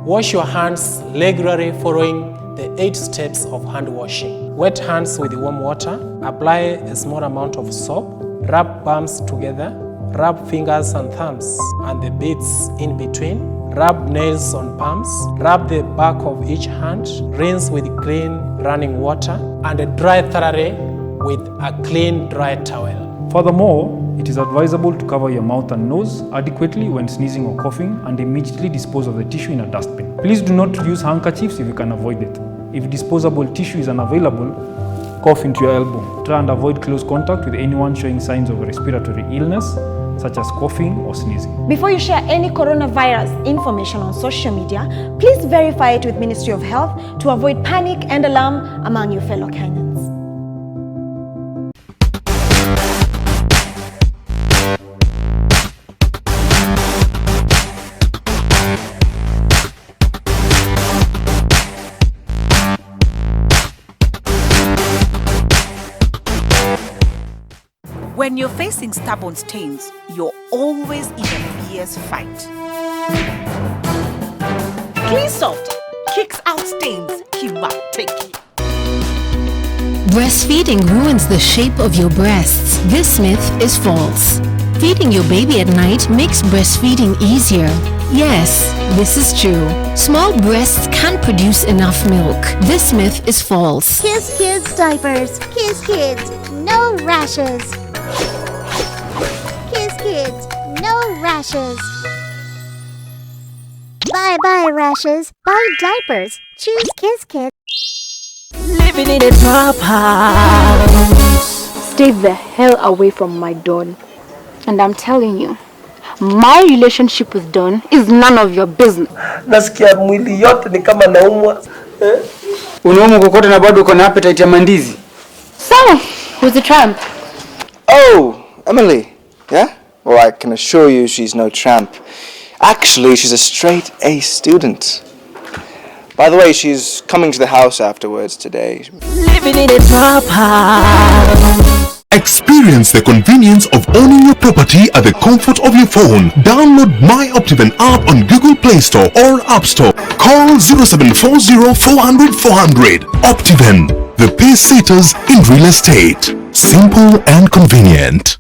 Wash your hands regularly following the 8 steps of hand washing. Wet hands with warm water. Apply a small amount of soap. Rub palms together. Rub fingers and thumbs and the beads in between. Rub nails on palms. Rub the back of each hand. Rinse with clean running water and dry thoroughly with a clean, dry towel. Furthermore, it is advisable to cover your mouth and nose adequately when sneezing or coughing and immediately dispose of the tissue in a dustbin. Please do not use handkerchiefs if you can avoid it. If disposable tissue is unavailable, cough into your elbow. Try and avoid close contact with anyone showing signs of respiratory illness, such as coughing or sneezing. Before you share any coronavirus information on social media, please verify it with Ministry of Health to avoid panic and alarm among your fellow Kenyans. When you're facing stubborn stains, you're always in a fierce fight. Clean Soft kicks out stains. Kimateki. Breastfeeding ruins the shape of your breasts. This myth is false. Feeding your baby at night makes breastfeeding easier. Yes, this is true. Small breasts can't produce enough milk. This myth is false. Kiss Kids diapers. Kiss Kids, no rashes. Kiss Kids, no rashes. Bye-bye rashes. Buy diapers. Choose Kiss Kids. Living in a trap house. Stay the hell away from my Don. And I'm telling you, my relationship with Don is none of your business. Nasikia mwili yote ni kama naumwa. Unaumwa kokote na bado uko na appetite ya mandizi. So, who's the tramp? Oh, Emily. Yeah? Well, I can assure you she's no tramp. Actually, she's a straight A student. By the way, she's coming to the house afterwards today. Living in a trap house. Experience the convenience of owning your property at the comfort of your phone. Download My Optiven app on Google Play Store or App Store. Call 0740 400 400. Optiven, the pace setters in real estate. Simple and convenient.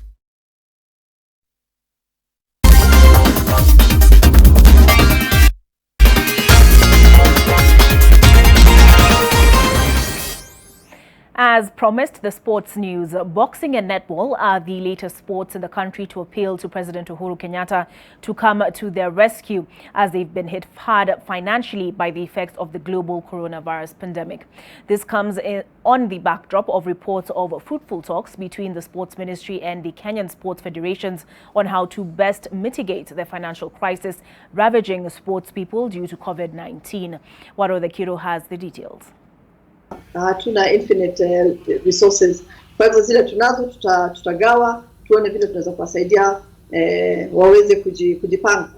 As promised, the sports news. Boxing and netball are the latest sports in the country to appeal to President Uhuru Kenyatta to come to their rescue as they've been hit hard financially by the effects of the global coronavirus pandemic. This comes on the backdrop of reports of fruitful talks between the Sports Ministry and the Kenyan Sports Federations on how to best mitigate the financial crisis ravaging sports people due to COVID-19. Waro the Kiro has the details. Hatuna infinite resources. Kwa hivyo zile tunazo tutagawa, tuone vile tunaweza kuwasaidia waweze kujipanga.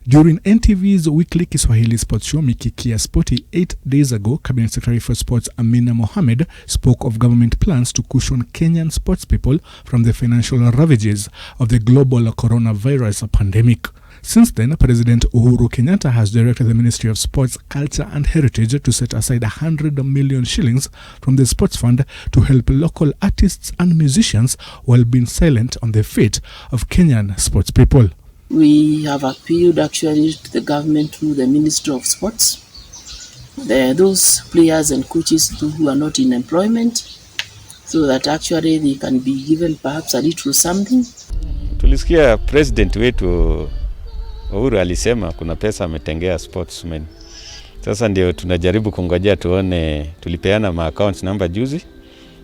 During NTV's weekly Kiswahili sports show Mikikia Sporty 8 days ago, Cabinet Secretary for Sports Amina Mohamed spoke of government plans to cushion Kenyan sports people from the financial ravages of the global coronavirus pandemic. Since then, President Uhuru Kenyatta has directed the Ministry of Sports, Culture and Heritage to set aside 100 million shillings from the sports fund to help local artists and musicians while being silent on the fate of Kenyan sports people. We have appealed actually to the government through the Ministry of Sports. Those players and coaches who are not in employment, so that actually they can be given perhaps a little something. Tulisikia president wetu Uhuru alisema kuna pesa ametengea sportsmen. Sasa ndio tunajaribu kungojea tuone, tulipeana ma account number juzi.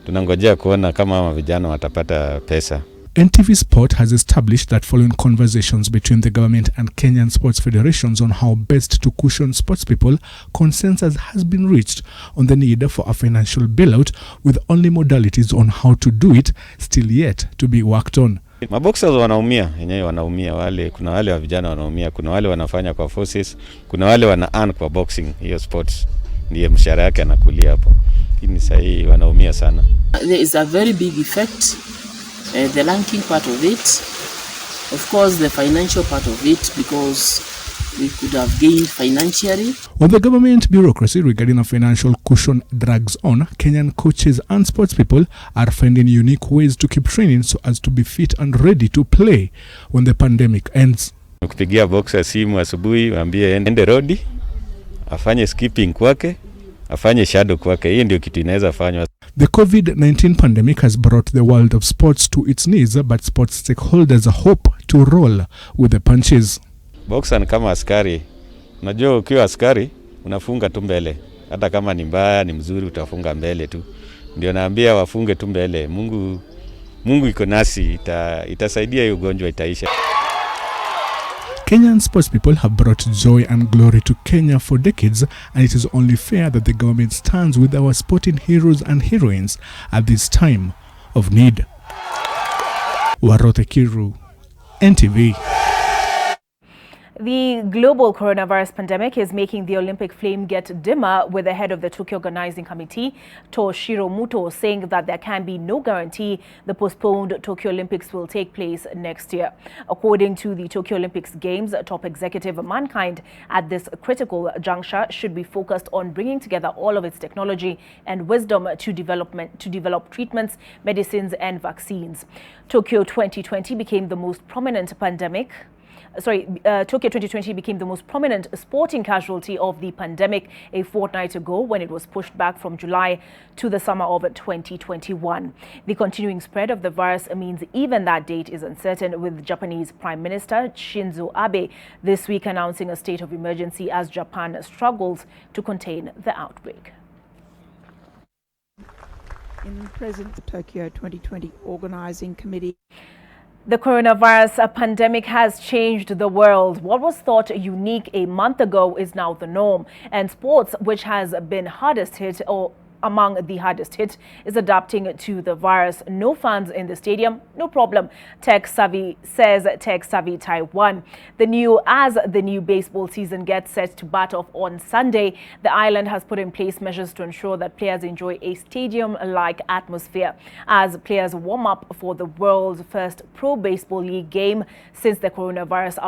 Tunangojea kuona kama vijana watapata pesa. NTV Sport has established that following conversations between the government and Kenyan sports federations on how best to cushion sports people, consensus has been reached on the need for a financial bailout, with only modalities on how to do it still yet to be worked on. Maboxers wanaumia, yenyewe wanaumia wale, kuna wale wa vijana wanaumia, kuna wale wanafanya kwa forces, kuna wale wana earn kwa boxing, hiyo sports ndiye mshahara yake anakulia hapo. Lakini sasa hii wanaumia sana. There is a very big effect, the ranking part of it, of course the financial part of it, because we could have gained financially. While the government bureaucracy regarding a financial cushion drags on, Kenyan coaches and sports people are finding unique ways to keep training so as to be fit and ready to play when the pandemic ends. Ukipigia boxer simu asubuhi, waambie ende road, afanye skipping kwake, afanye shadow kwake. Hiyo ndio kitu inaweza fanywa. The COVID-19 pandemic has brought the world of sports to its knees, but sports stakeholders hope to roll with the punches. Boxer ni kama askari. Unajua ukiwa askari unafunga tu mbele. Hata kama ni mbaya ni mzuri utafunga mbele tu. Ndio naambia wafunge tu mbele. Mungu iko nasi, itasaidia hiyo ugonjwa itaisha. Kenyan sports people have brought joy and glory to Kenya for decades, and it is only fair that the government stands with our sporting heroes and heroines at this time of need. Warote Kiru, NTV. The global coronavirus pandemic is making the Olympic flame get dimmer, with the head of the Tokyo Organizing Committee, Toshiro Muto, saying that there can be no guarantee the postponed Tokyo Olympics will take place next year. According to the Tokyo Olympics Games top executive, mankind at this critical juncture should be focused on bringing together all of its technology and wisdom to develop treatments, medicines and vaccines. Tokyo 2020 became the most prominent Tokyo 2020 became the most prominent sporting casualty of the pandemic a fortnight ago, when it was pushed back from July to the summer of 2021. The continuing spread of the virus means even that date is uncertain, with Japanese Prime Minister Shinzo Abe this week announcing a state of emergency as Japan struggles to contain the outbreak. In present, the Tokyo 2020 Organizing Committee. The coronavirus pandemic has changed the world. What was thought unique a month ago is now the norm. And sports, which has been hardest hit or among the hardest hit, is adapting to the virus. No fans in the stadium, no problem, Tech Savvy Taiwan. The new baseball season gets set to bat off on Sunday, the island has put in place measures to ensure that players enjoy a stadium-like atmosphere as players warm up for the world's first pro baseball league game since the coronavirus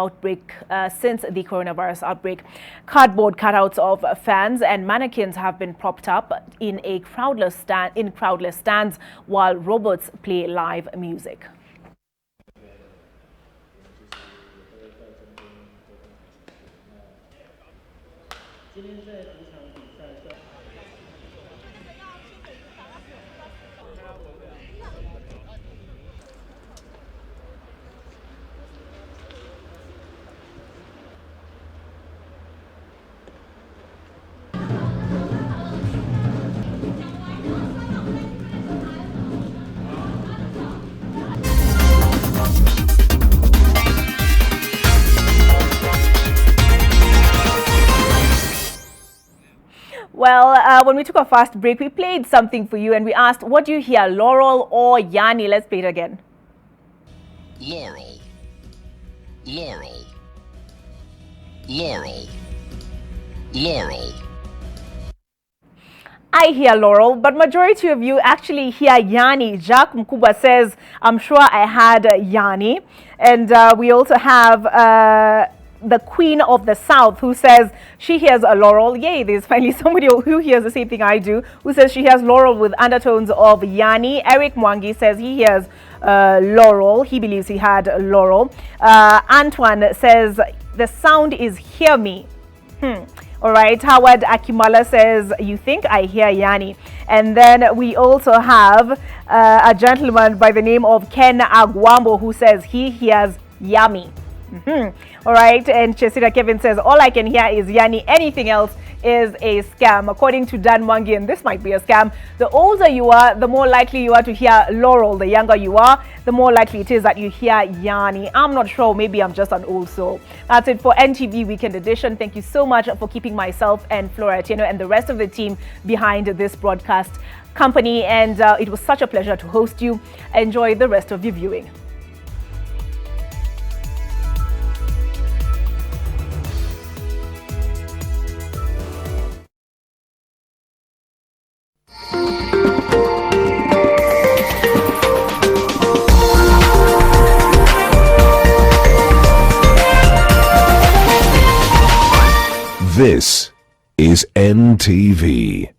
outbreak. Cardboard cutouts of fans and mannequins have been propped up in crowdless stands while robots play live music. Well, when we took our first break, we played something for you and we asked, what do you hear, Laurel or Yanny? Let's play it again. Laurel, Laurel, Laurel, Laurel. I hear Laurel, but majority of you actually hear Yanny. Jack Mkuba says, I'm sure I had Yanny. And we also have the Queen of the South, who says she hears a Laurel. Yay, there's finally somebody who hears the same thing I do, who says she hears Laurel with undertones of Yanny. Eric Mwangi says he hears Laurel. He believes he had Laurel. Antoine says the sound is hear me. All right, Howard Akimala says, you think I hear Yanny. And then we also have a gentleman by the name of Ken Agwambo who says he hears Yummy. All right, and Chesira Kevin says, all I can hear is Yanny. Anything else is a scam. According to Dan Mwangi, and this might be a scam, the older you are, the more likely you are to hear Laurel. The younger you are, the more likely it is that you hear Yanny. I'm not sure, maybe I'm just an old soul. That's it for NTV Weekend Edition. Thank you so much for keeping myself and Flora Atieno and the rest of the team behind this broadcast company. And it was such a pleasure to host you. Enjoy the rest of your viewing. This is NTV.